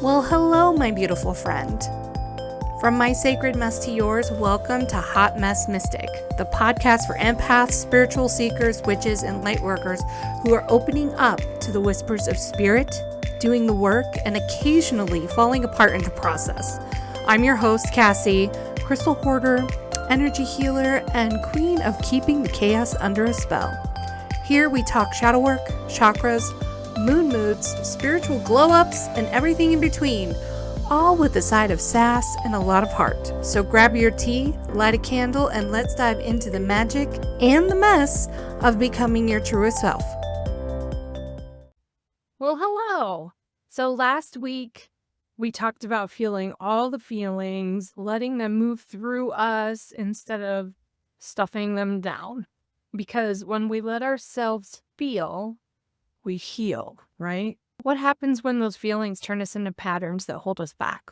Well, hello, my beautiful friend. From my sacred mess to yours, welcome to Hot Mess Mystic, the podcast for empaths, spiritual seekers, witches, and light workers who are opening up to the whispers of spirit, doing the work, and occasionally falling apart in the process. I'm your host, Cassie, crystal hoarder, energy healer, and queen of keeping the chaos under a spell. Here we talk shadow work, chakras, moon moods, spiritual glow-ups, and everything in between, all with a side of sass and a lot of heart. So grab your tea, light a candle, and let's dive into the magic and the mess of becoming your truest self. Well, hello. So last week, we talked about feeling all the feelings, letting them move through us instead of stuffing them down. Because when we let ourselves feel, we heal, right? What happens when those feelings turn us into patterns that hold us back?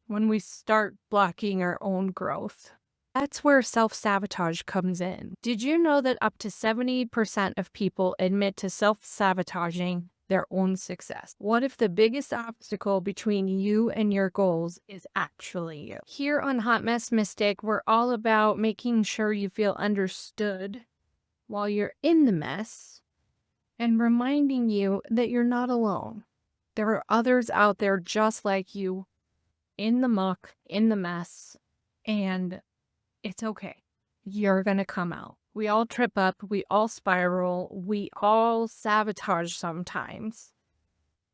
When we start blocking our own growth? That's where self-sabotage comes in. Did you know that up to 70% of people admit to self-sabotaging their own success? What if the biggest obstacle between you and your goals is actually you? Here on Hot Mess Mystic, we're all about making sure you feel understood while you're in the mess, and reminding you that you're not alone. There are others out there just like you, in the muck, in the mess, and it's okay. You're going to come out. We all trip up, we all spiral, we all sabotage sometimes.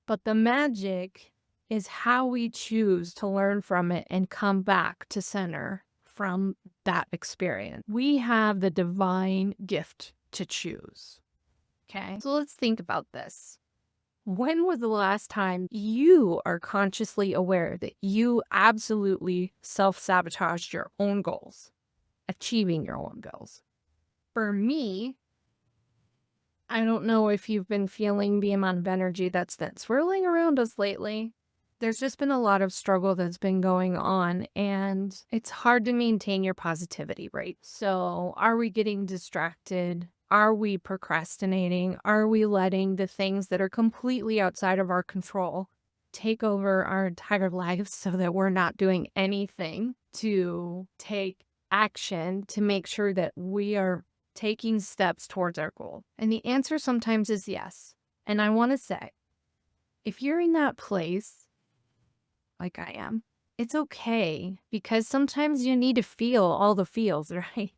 But the magic is how we choose to learn from it and come back to center from that experience. We have the divine gift to choose. Okay, so let's think about this. When was the last time you are consciously aware that you absolutely self-sabotaged your own goals, achieving your own goals? For me, I don't know if you've been feeling the amount of energy that's been swirling around us lately. There's just been a lot of struggle that's been going on, and it's hard to maintain your positivity, right? So are we getting distracted? Are we procrastinating? Are we letting the things that are completely outside of our control take over our entire lives so that we're not doing anything to take action to make sure that we are taking steps towards our goal? And the answer sometimes is yes. And I want to say, if you're in that place, like I am, it's okay, because sometimes you need to feel all the feels, right?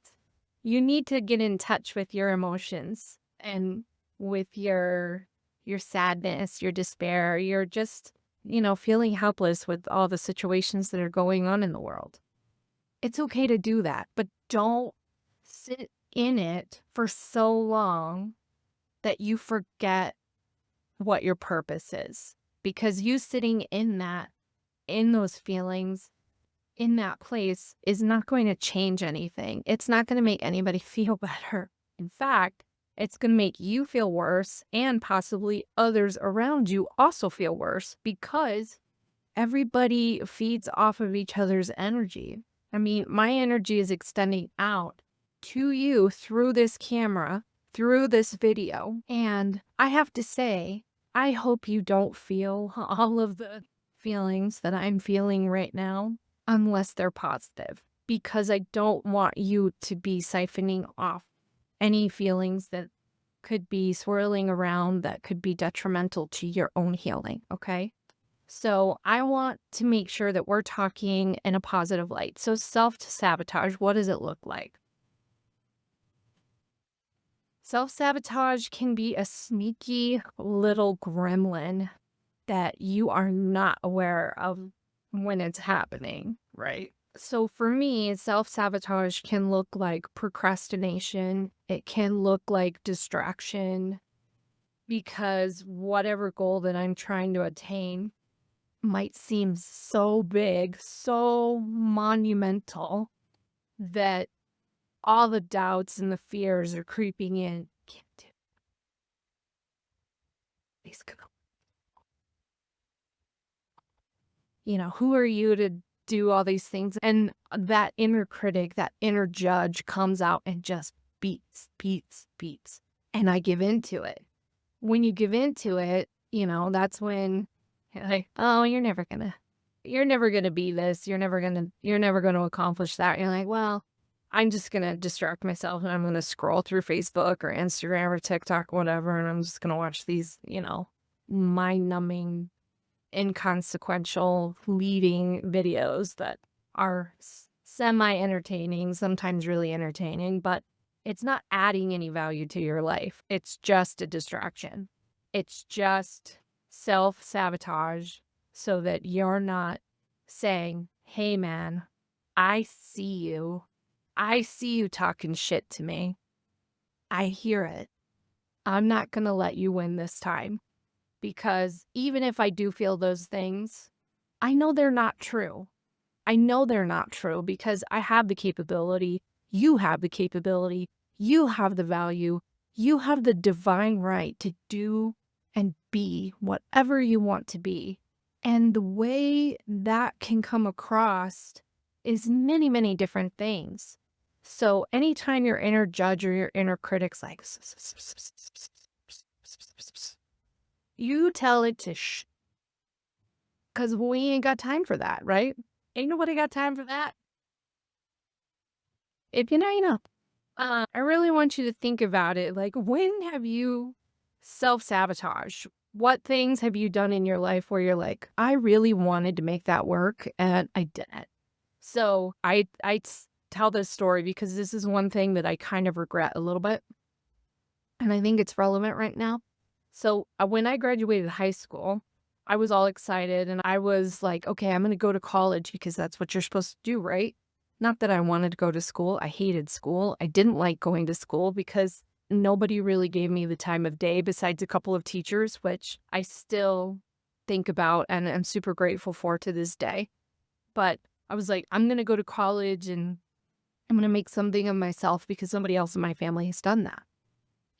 You need to get in touch with your emotions and with your sadness, your despair, your just, feeling helpless with all the situations that are going on in the world. It's okay to do that, but don't sit in it for so long that you forget what your purpose is. Because you sitting in those feelings, in that place, is not going to change anything. It's not going to make anybody feel better. In fact, it's going to make you feel worse, and possibly others around you also feel worse, because everybody feeds off of each other's energy. I mean, my energy is extending out to you through this camera, through this video, and I have to say, I hope you don't feel all of the feelings that I'm feeling right now, unless they're positive, because I don't want you to be siphoning off any feelings that could be swirling around that could be detrimental to your own healing, okay? So I want to make sure that we're talking in a positive light. So self-sabotage, what does it look like? Self-sabotage can be a sneaky little gremlin that you are not aware of when it's happening, right? So for me, self-sabotage can look like procrastination. It can look like distraction, because whatever goal that I'm trying to attain might seem so big, so monumental, that all the doubts and the fears are creeping in. Can't do it. Please go. Who are you to do all these things? And that inner critic, that inner judge comes out and just beats. And I give into it. When you give into it, that's when Like, "Oh, you're never gonna be this. You're never gonna accomplish that." You're like, "Well, I'm just gonna distract myself and I'm gonna scroll through Facebook or Instagram or TikTok, whatever, and I'm just gonna watch these, mind-numbing, inconsequential, fleeting videos that are semi-entertaining, sometimes really entertaining, but it's not adding any value to your life. It's just a distraction. It's just self-sabotage so that you're not saying, "Hey, man, I see you. I see you talking shit to me. I hear it. I'm not going to let you win this time." Because even if I do feel those things, I know they're not true. I know they're not true because I have the capability. You have the capability. You have the value. You have the divine right to do and be whatever you want to be. And the way that can come across is many, many different things. So anytime your inner judge or your inner critic's like, you tell it to because we ain't got time for that, right? Ain't nobody got time for that. If you know, you know. I really want you to think about it. Like, when have you self-sabotaged? What things have you done in your life where you're like, I really wanted to make that work and I didn't? So tell this story because this is one thing that I kind of regret a little bit. And I think it's relevant right now. So when I graduated high school, I was all excited and I was like, okay, I'm going to go to college because that's what you're supposed to do, right? Not that I wanted to go to school. I hated school. I didn't like going to school because nobody really gave me the time of day besides a couple of teachers, which I still think about and I'm super grateful for to this day. But I was like, I'm going to go to college and I'm going to make something of myself because somebody else in my family has done that.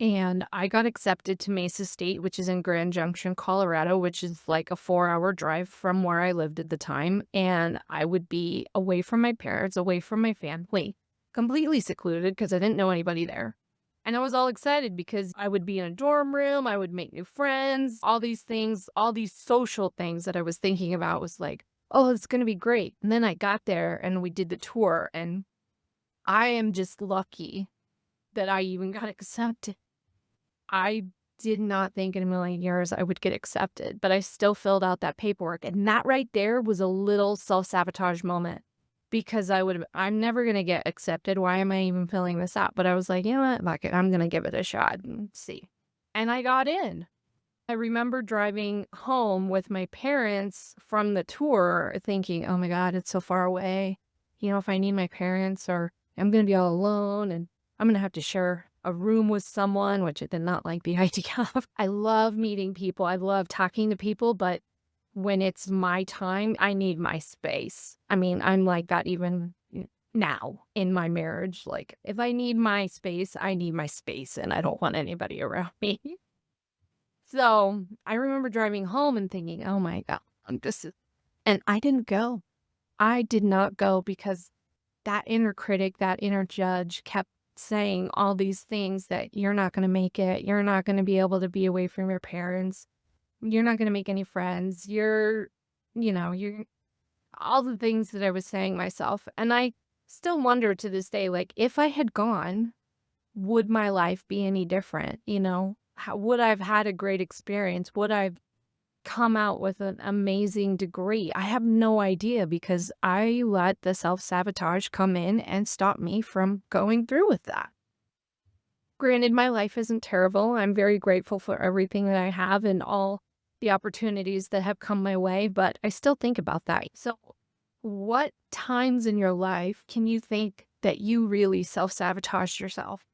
And I got accepted to Mesa State, which is in Grand Junction, Colorado, which is like a 4-hour drive from where I lived at the time. And I would be away from my parents, away from my family, completely secluded because I didn't know anybody there. And I was all excited because I would be in a dorm room, I would make new friends, all these things, all these social things that I was thinking about was like, oh, it's going to be great. And then I got there and we did the tour, and I am just lucky that I even got accepted. I did not think in a million years I would get accepted, but I still filled out that paperwork. And that right there was a little self-sabotage moment because I'm never going to get accepted. Why am I even filling this out? But I was like, you know what? Fuck it. I'm going to give it a shot and see. And I got in. I remember driving home with my parents from the tour thinking, oh my God, it's so far away. If I need my parents or I'm going to be all alone and I'm going to have to share a room with someone, which I did not like the idea of. I love meeting people. I love talking to people, but when it's my time, I need my space. I mean, I'm like that even now in my marriage. Like, if I need my space, I need my space and I don't want anybody around me. So I remember driving home and thinking, oh my God, and I didn't go. I did not go because that inner critic, that inner judge kept saying all these things that you're not going to make it. You're not going to be able to be away from your parents. You're not going to make any friends. You're all the things that I was saying myself. And I still wonder to this day, like, if I had gone, would my life be any different? Would I've had a great experience? Would I've come out with an amazing degree? I have no idea because I let the self-sabotage come in and stop me from going through with that. Granted, my life isn't terrible. I'm very grateful for everything that I have and all the opportunities that have come my way, but I still think about that. So, what times in your life can you think that you really self-sabotaged yourself?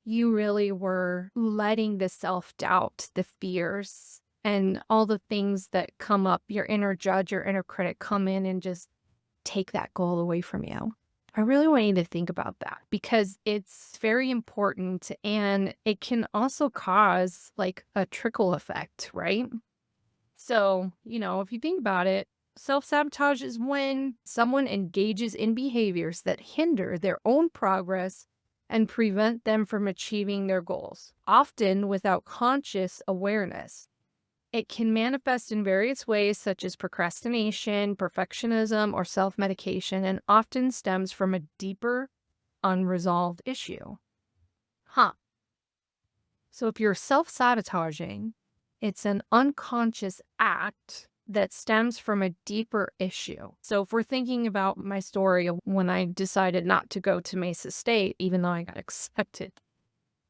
You really were letting the self-doubt, the fears, and all the things that come up, your inner judge, your inner critic come in and just take that goal away from you. I really want you to think about that because it's very important and it can also cause like a trickle effect, right? So, if you think about it, self-sabotage is when someone engages in behaviors that hinder their own progress and prevent them from achieving their goals, often without conscious awareness. It can manifest in various ways, such as procrastination, perfectionism, or self medication, and often stems from a deeper, unresolved issue. Huh. So if you're self sabotaging, it's an unconscious act that stems from a deeper issue. So if we're thinking about my story of when I decided not to go to Mesa State, even though I got accepted,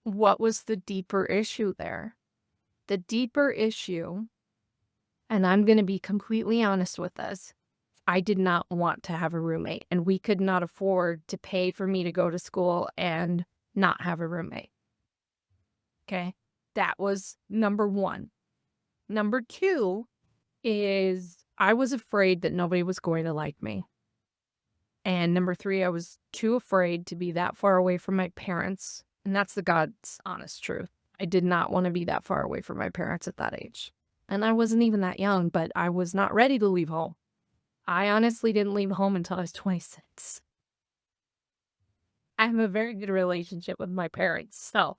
what was the deeper issue there? The deeper issue, and I'm going to be completely honest with this, I did not want to have a roommate, and we could not afford to pay for me to go to school and not have a roommate. Okay. That was number one. Number two is I was afraid that nobody was going to like me. And number three, I was too afraid to be that far away from my parents. And that's the God's honest truth. I did not want to be that far away from my parents at that age. And I wasn't even that young, but I was not ready to leave home. I honestly didn't leave home until I was 26. I have a very good relationship with my parents, so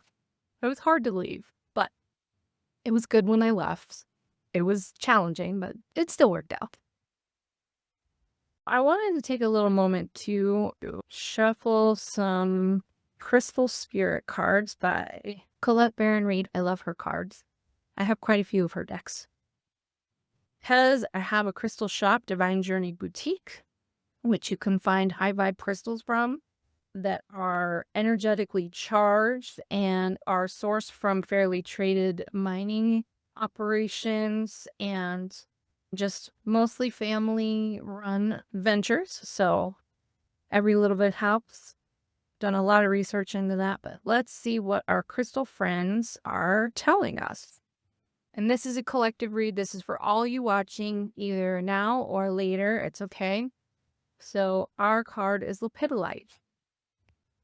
it was hard to leave, but it was good when I left. It was challenging, but it still worked out. I wanted to take a little moment to shuffle some Crystal Spirit cards by Colette Baron Reed. I love her cards. I have quite a few of her decks. Because I have a crystal shop, Divine Journey Boutique, which you can find high vibe crystals from that are energetically charged and are sourced from fairly traded mining operations and just mostly family run ventures. So every little bit helps. Done a lot of research into that, but let's see what our crystal friends are telling us. And this is a collective read. This is for all you watching either now or later. It's okay. So our card is Lepidolite.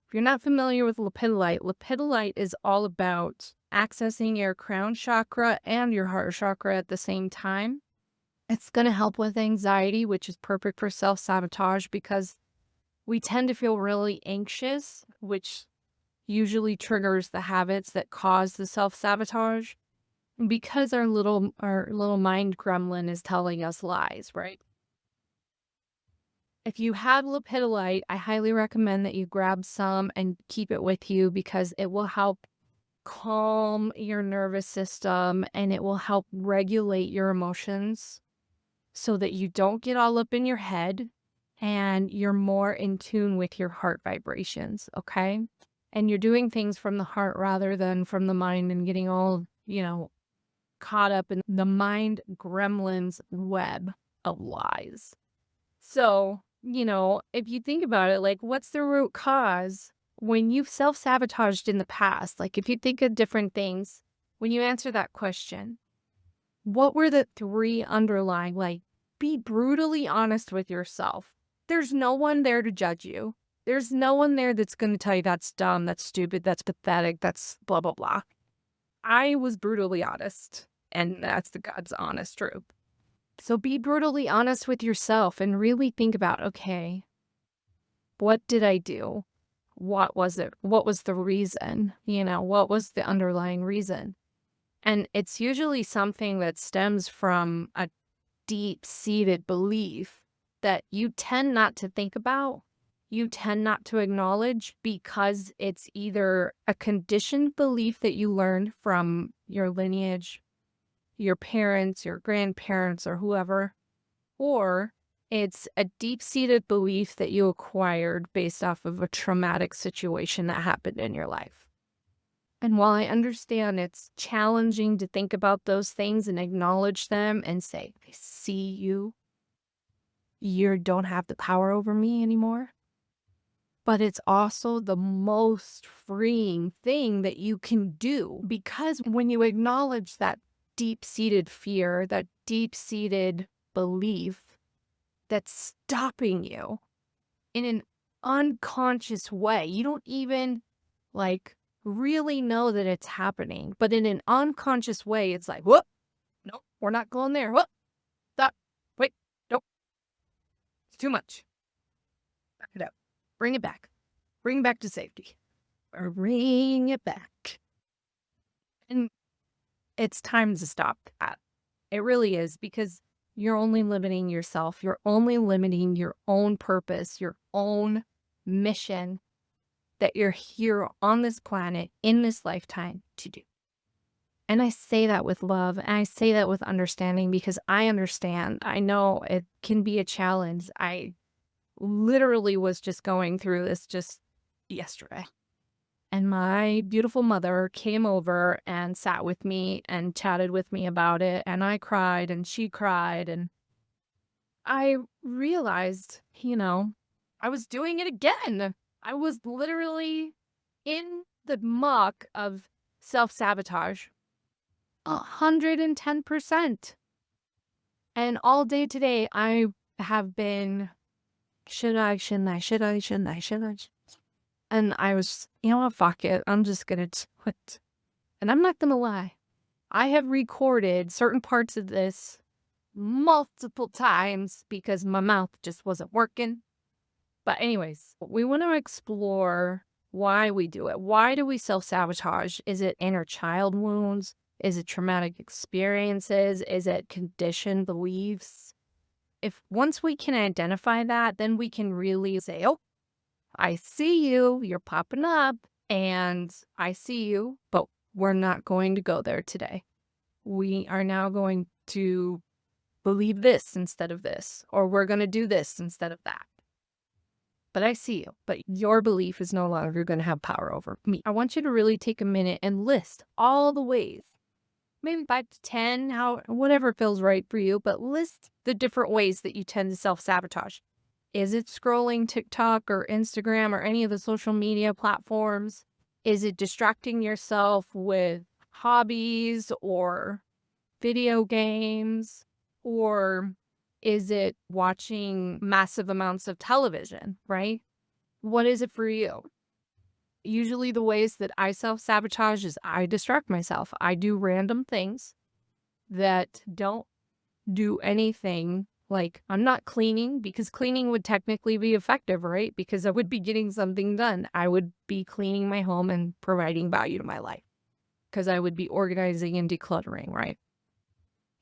If you're not familiar with lepidolite is all about accessing your crown chakra and your heart chakra at the same time. It's going to help with anxiety, which is perfect for self-sabotage because we tend to feel really anxious, which usually triggers the habits that cause the self-sabotage because our little mind gremlin is telling us lies, right? If you have lepidolite, I highly recommend that you grab some and keep it with you because it will help calm your nervous system and it will help regulate your emotions so that you don't get all up in your head and you're more in tune with your heart vibrations, okay? And you're doing things from the heart rather than from the mind and getting all, caught up in the mind gremlin's web of lies. So, if you think about it, like, what's the root cause when you've self-sabotaged in the past? Like, if you think of different things, when you answer that question, what were the three underlying, like, be brutally honest with yourself. There's no one there to judge you. There's no one there that's going to tell you that's dumb, that's stupid, that's pathetic, that's blah, blah, blah. I was brutally honest, and that's the God's honest truth. So be brutally honest with yourself and really think about, okay, what did I do? What was it? What was the reason? What was the underlying reason? And it's usually something that stems from a deep-seated belief that you tend not to think about, you tend not to acknowledge because it's either a conditioned belief that you learned from your lineage, your parents, your grandparents, or whoever, or it's a deep-seated belief that you acquired based off of a traumatic situation that happened in your life. And while I understand it's challenging to think about those things and acknowledge them and say, I see you, you don't have the power over me anymore. But it's also the most freeing thing that you can do because when you acknowledge that deep-seated fear, that deep-seated belief that's stopping you in an unconscious way, you don't even really know that it's happening, but in an unconscious way, it's like, whoop, nope, we're not going there. Whoop, stop, wait, nope, it's too much. Back it up, bring it back to safety, or bring it back. And it's time to stop that. It really is, because you're only limiting yourself. You're only limiting your own purpose, your own mission that you're here on this planet in this lifetime to do. And I say that with love, and I say that with understanding, because I understand. I know it can be a challenge. I literally was just going through this just yesterday. And my beautiful mother came over and sat with me and chatted with me about it. And I cried and she cried. And I realized, I was doing it again. I was literally in the muck of self-sabotage 110%. And all day today, I have been, should I, shouldn't I, should I, shouldn't I, should I? And I was, you know what, fuck it. I'm just going to do it. And I'm not going to lie. I have recorded certain parts of this multiple times because my mouth just wasn't working. But anyways, we want to explore why we do it. Why do we self-sabotage? Is it inner child wounds? Is it traumatic experiences? Is it conditioned beliefs? If once we can identify that, then we can really say, oh, I see you, you're popping up, and I see you, but we're not going to go there today. We are now going to believe this instead of this, or we're going to do this instead of that. But I see you, but your belief is no longer going to have power over me. I want you to really take a minute and list all the ways, maybe 5 to 10, whatever feels right for you, but list the different ways that you tend to self-sabotage. Is it scrolling TikTok or Instagram or any of the social media platforms? Is it distracting yourself with hobbies or video games? Or is it watching massive amounts of television, right? What is it for you? Usually the ways that I self-sabotage is I distract myself. I do random things that don't do anything. Like, I'm not cleaning, because cleaning would technically be effective, right? Because I would be getting something done. I would be cleaning my home and providing value to my life, because I would be organizing and decluttering, right?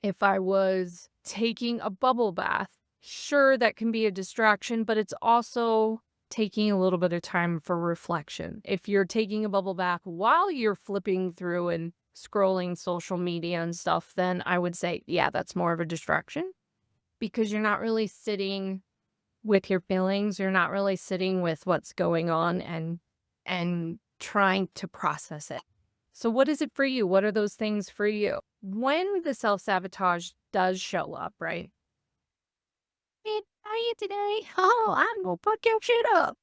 If I was taking a bubble bath, sure, that can be a distraction, but it's also taking a little bit of time for reflection. If you're taking a bubble bath while you're flipping through and scrolling social media and stuff, then I would say, yeah, that's more of a distraction, because you're not really sitting with your feelings. You're not really sitting with what's going on and trying to process it. So what is it for you? What are those things for you? When the self-sabotage does show up, right? Hey, how are you today? Oh, I'm gonna fuck your shit up.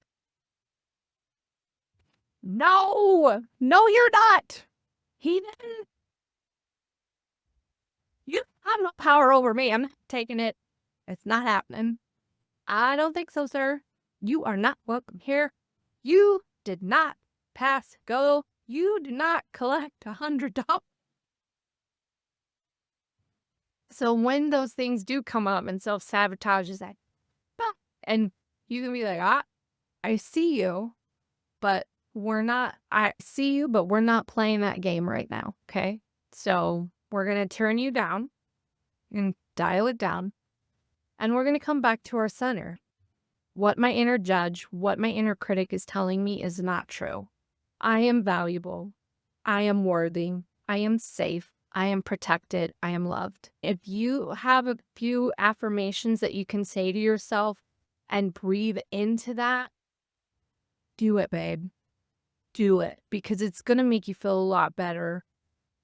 No, you're not. Heathen. You have no power over me. I'm not taking it. It's not happening. I don't think so, sir. You are not welcome here. You did not pass go. You did not collect $100. So when those things do come up and self-sabotage is like, "Bah," and you can be like, I see you, but I see you, but we're not playing that game right now, okay? So we're going to turn you down and dial it down, and we're going to come back to our center. What my inner judge, what my inner critic is telling me is not true. I am valuable. I am worthy. I am safe. I am protected. I am loved. If you have a few affirmations that you can say to yourself and breathe into that, do it, babe. Do it, because it's going to make you feel a lot better.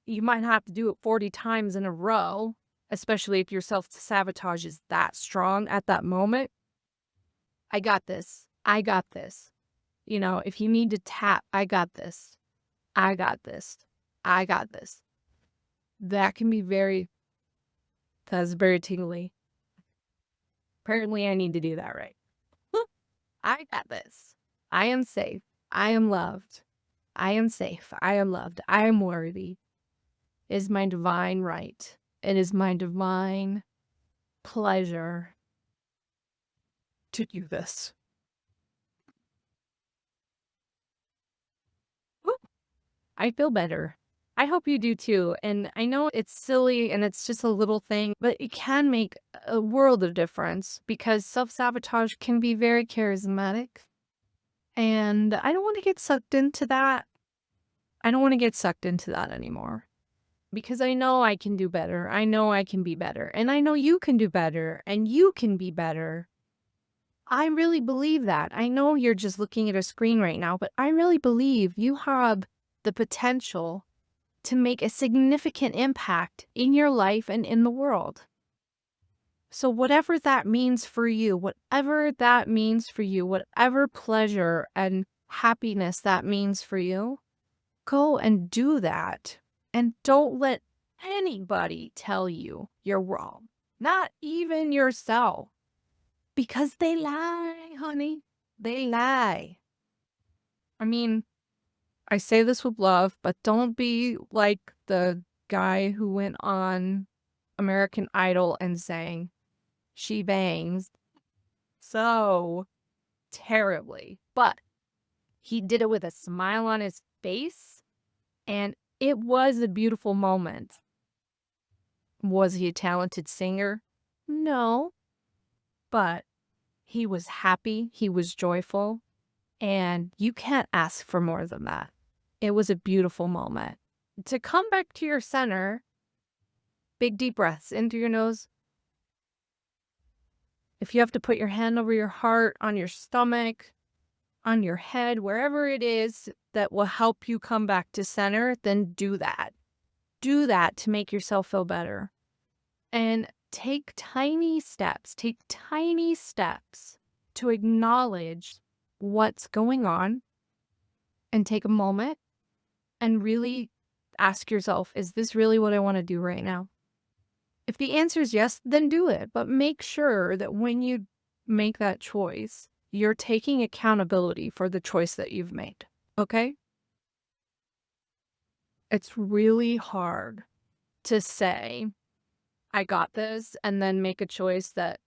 You might have to do it 40 times in a row, especially if your self-sabotage is that strong at that moment. I got this. I got this. If you need to tap, I got this. I got this. I got this. That's very tingly. Apparently I need to do that right. I got this. I am safe. I am loved. I am safe. I am loved. I am worthy. It is my divine right. It is my divine pleasure to do this. Woo! I feel better. I hope you do too. And I know it's silly and it's just a little thing, but it can make a world of difference because self-sabotage can be very charismatic. And I don't want to get sucked into that. I don't want to get sucked into that anymore because I know I can do better. I know I can be better. And I know you can do better and you can be better. I really believe that. I know you're just looking at a screen right now, but I really believe you have the potential to make a significant impact in your life and in the world. So whatever that means for you, whatever that means for you, whatever pleasure and happiness that means for you, go and do that. And don't let anybody tell you you're wrong. Not even yourself. Because they lie, honey. They lie. I mean, I say this with love, but don't be like the guy who went on American Idol and sang, "She bangs" so terribly. But he did it with a smile on his face, and it was a beautiful moment. Was he a talented singer? No, but he was happy, he was joyful, and you can't ask for more than that. It was a beautiful moment. To come back to your center, big deep breaths in through your nose. If you have to put your hand over your heart, on your stomach, on your head, wherever it is that will help you come back to center, then do that. Do that to make yourself feel better. And take tiny steps to acknowledge what's going on and take a moment and really ask yourself, is this really what I want to do right now? If the answer is yes, then do it. But make sure that when you make that choice, you're taking accountability for the choice that you've made. Okay? It's really hard to say, I got this, and then make a choice that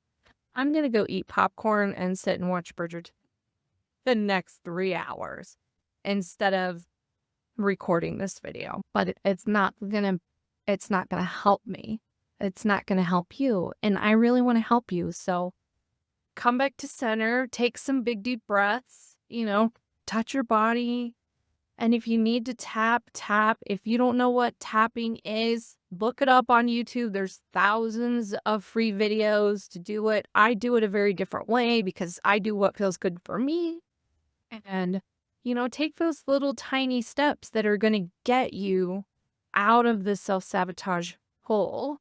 I'm going to go eat popcorn and sit and watch Bridgerton the next 3 hours instead of recording this video. But it's not gonna help me. It's not gonna help you. And I really want to help you. So come back to center, take some big deep breaths, touch your body. And if you need to tap, tap. If you don't know what tapping is, look it up on YouTube. There's thousands of free videos to do it. I do it a very different way because I do what feels good for me. And, take those little tiny steps that are going to get you out of the self-sabotage hole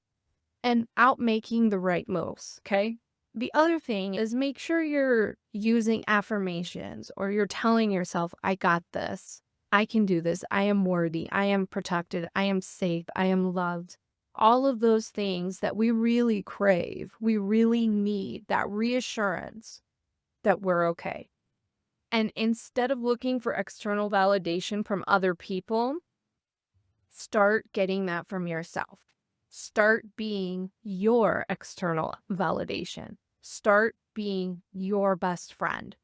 and out making the right moves, okay? The other thing is make sure you're using affirmations or you're telling yourself, I got this. I can do this. I am worthy. I am protected. I am safe. I am loved. All of those things that we really crave, we really need that reassurance that we're okay. And instead of looking for external validation from other people, start getting that from yourself. Start being your external validation. Start being your best friend.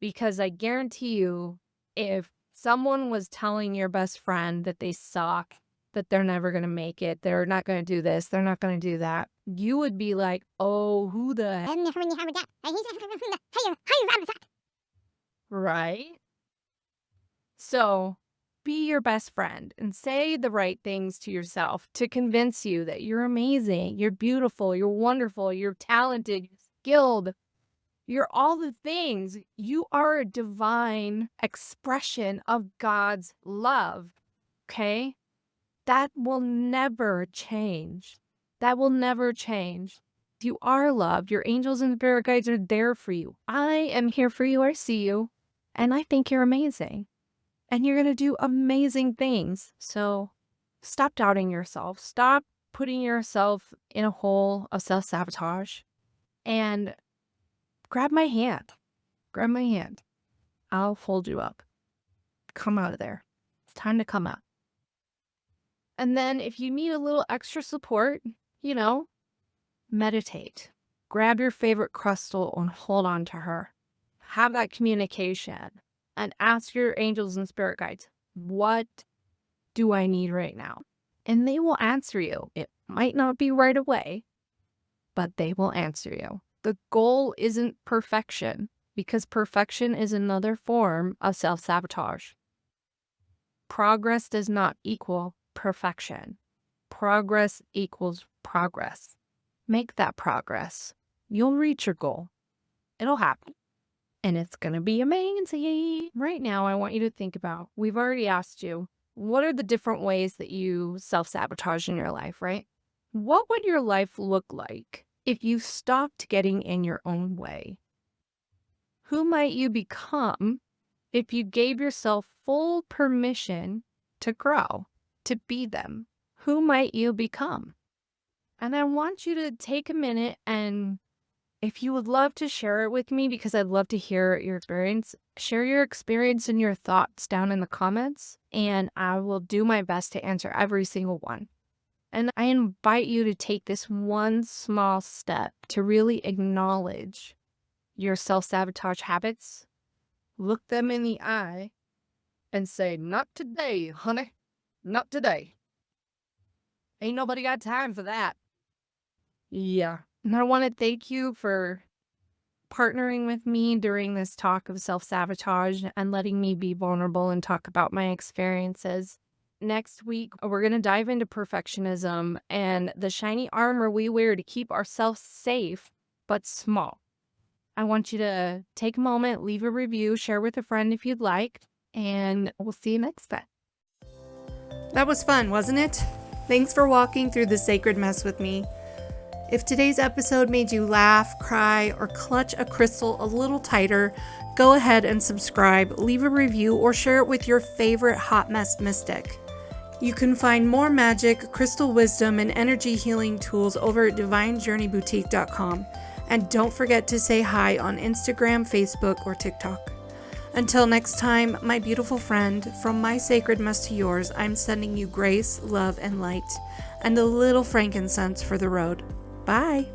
Because I guarantee you, if someone was telling your best friend that they suck, that they're never going to make it, they're not going to do this, they're not going to do that, you would be like, oh, who the heck? Right? So be your best friend and say the right things to yourself to convince you that you're amazing, you're beautiful, you're wonderful, you're talented, you're skilled, you're all the things. You are a divine expression of God's love, okay? That will never change. That will never change. You are loved. Your angels and spirit guides are there for you. I am here for you. I see you. And I think you're amazing. And you're going to do amazing things. So stop doubting yourself. Stop putting yourself in a hole of self-sabotage. And grab my hand. Grab my hand. I'll fold you up. Come out of there. It's time to come out. And then if you need a little extra support, meditate. Grab your favorite crystal and hold on to her. Have that communication and ask your angels and spirit guides, what do I need right now? And they will answer you. It might not be right away, but they will answer you. The goal isn't perfection, because perfection is another form of self-sabotage. Progress does not equal perfection. Progress equals progress. Make that progress. You'll reach your goal. It'll happen. And it's going to be amazing. Right now, I want you to think about, we've already asked you, what are the different ways that you self-sabotage in your life, right? What would your life look like if you stopped getting in your own way? Who might you become if you gave yourself full permission to grow, to be them? Who might you become? And I want you to take a minute, and if you would love to share it with me, because I'd love to hear your experience, share your experience and your thoughts down in the comments, and I will do my best to answer every single one. And I invite you to take this one small step to really acknowledge your self-sabotage habits, look them in the eye, and say, not today, honey, not today. Ain't nobody got time for that. Yeah. And I want to thank you for partnering with me during this talk of self-sabotage and letting me be vulnerable and talk about my experiences. Next week, we're going to dive into perfectionism and the shiny armor we wear to keep ourselves safe, but small. I want you to take a moment, leave a review, share with a friend if you'd like, and we'll see you next time. That was fun, wasn't it? Thanks for walking through the sacred mess with me. If today's episode made you laugh, cry, or clutch a crystal a little tighter, go ahead and subscribe, leave a review, or share it with your favorite hot mess mystic. You can find more magic, crystal wisdom, and energy healing tools over at divinejourneyboutique.com. And don't forget to say hi on Instagram, Facebook, or TikTok. Until next time, my beautiful friend, from my sacred mess to yours, I'm sending you grace, love, and light, and a little frankincense for the road. Bye.